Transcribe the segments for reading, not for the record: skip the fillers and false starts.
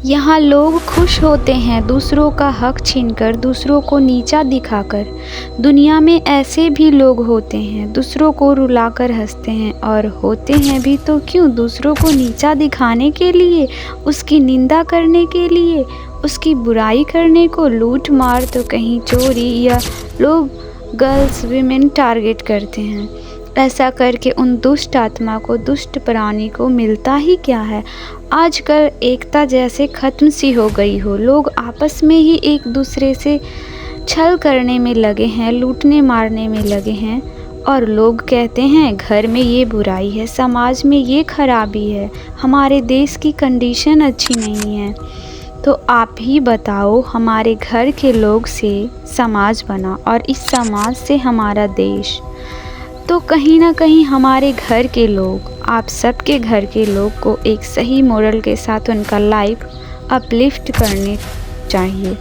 यहाँ लोग खुश होते हैं दूसरों का हक छीनकर, दूसरों को नीचा दिखाकर। दुनिया में ऐसे भी लोग होते हैं, दूसरों को रुलाकर हंसते हैं, और होते हैं भी तो क्यों, दूसरों को नीचा दिखाने के लिए, उसकी निंदा करने के लिए, उसकी बुराई करने को। लूट मार तो कहीं चोरी या लोग गर्ल्स वीमेन टारगेट करते हैं। ऐसा करके उन दुष्ट आत्मा को, दुष्ट प्राणी को मिलता ही क्या है। आजकल एकता जैसे ख़त्म सी हो गई हो। लोग आपस में ही एक दूसरे से छल करने में लगे हैं, लूटने मारने में लगे हैं। और लोग कहते हैं घर में ये बुराई है, समाज में ये खराबी है, हमारे देश की कंडीशन अच्छी नहीं है। तो आप ही बताओ, हमारे घर के लोग से समाज बना और इस समाज से हमारा देश। तो कहीं ना कहीं हमारे घर के लोग, आप सबके घर के लोग को एक सही मोरल के साथ उनका लाइफ अपलिफ्ट करने चाहिए।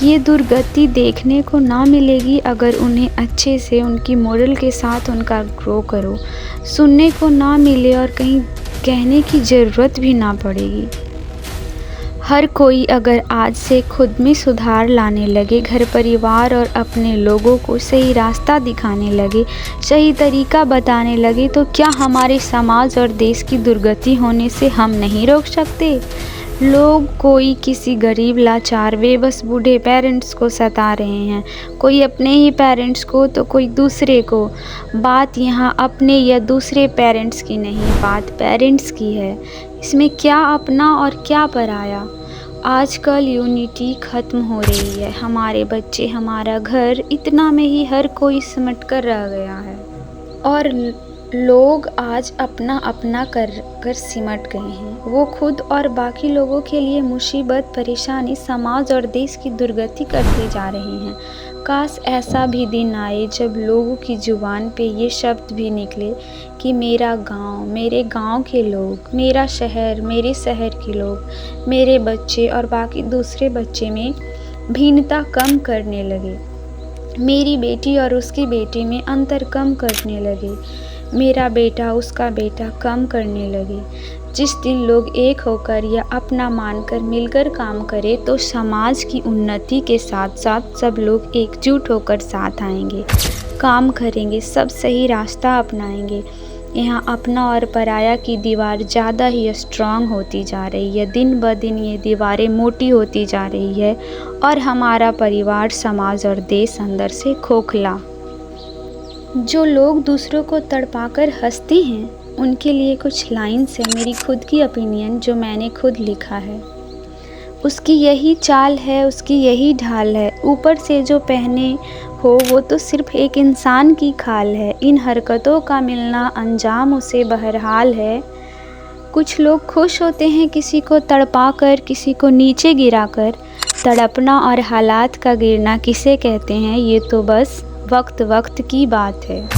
ये दुर्गति देखने को ना मिलेगी अगर उन्हें अच्छे से उनकी मोरल के साथ उनका ग्रो करो। सुनने को ना मिले और कहीं कहने की ज़रूरत भी ना पड़ेगी। हर कोई अगर आज से खुद में सुधार लाने लगे, घर परिवार और अपने लोगों को सही रास्ता दिखाने लगे, सही तरीका बताने लगे, तो क्या हमारे समाज और देश की दुर्गति होने से हम नहीं रोक सकते। लोग कोई किसी गरीब, लाचार, बेबस बूढ़े पेरेंट्स को सता रहे हैं, कोई अपने ही पेरेंट्स को तो कोई दूसरे को। बात यहाँ अपने या दूसरे पेरेंट्स की नहीं, बात पेरेंट्स की है। इसमें क्या अपना और क्या पराया। आजकल यूनिटी ख़त्म हो रही है। हमारे बच्चे, हमारा घर, इतना में ही हर कोई सिमट कर रह गया है। और लोग आज अपना अपना कर सिमट गए हैं। वो खुद और बाकी लोगों के लिए मुसीबत, परेशानी, समाज और देश की दुर्गति करते जा रहे हैं। काश ऐसा भी दिन आए जब लोगों की ज़ुबान पे ये शब्द भी निकले कि मेरा गांव, मेरे गांव के लोग, मेरा शहर, मेरे शहर के लोग, मेरे बच्चे और बाकी दूसरे बच्चे में भिन्नता कम करने लगे। मेरी बेटी और उसकी बेटी में अंतर कम करने लगे। मेरा बेटा, उसका बेटा कम करने लगे। जिस दिन लोग एक होकर या अपना मानकर मिलकर काम करें तो समाज की उन्नति के साथ साथ सब लोग एकजुट होकर साथ आएंगे, काम करेंगे, सब सही रास्ता अपनाएंगे। यहाँ अपना और पराया की दीवार ज़्यादा ही स्ट्रांग होती जा रही है। दिन ब दिन ये दीवारें मोटी होती जा रही है और हमारा परिवार, समाज और देश अंदर से खोखला। जो लोग दूसरों को तड़पाकर हंसते हैं, उनके लिए कुछ लाइन्स है, मेरी खुद की ओपिनियन जो मैंने खुद लिखा है। उसकी यही चाल है, उसकी यही ढाल है, ऊपर से जो पहने हो वो तो सिर्फ एक इंसान की खाल है। इन हरकतों का मिलना अंजाम उसे बहरहाल है। कुछ लोग खुश होते हैं किसी को तड़पा कर, किसी को नीचे गिरा कर। तड़पना और हालात का गिरना किसे कहते हैं, ये तो बस वक्त की बात है।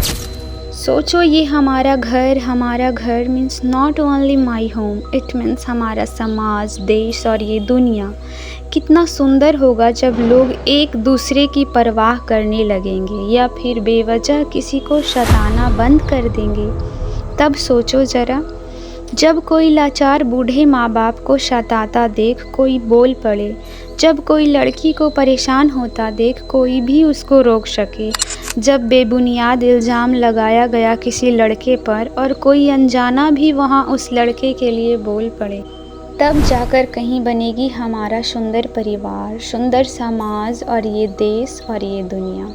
सोचो, ये हमारा घर means not only my home, it means हमारा समाज, देश और ये दुनिया। कितना सुंदर होगा जब लोग एक दूसरे की परवाह करने लगेंगे या फिर बेवजह किसी को सताना बंद कर देंगे। तब सोचो ज़रा, जब कोई लाचार बूढ़े माँ बाप को सताता देख कोई बोल पड़े, जब कोई लड़की को परेशान होता देख कोई भी उसको रोक सके, जब बेबुनियाद इल्ज़ाम लगाया गया किसी लड़के पर और कोई अनजाना भी वहाँ उस लड़के के लिए बोल पड़े, तब जाकर कहीं बनेगी हमारा सुंदर परिवार, सुंदर समाज और ये देश और ये दुनिया।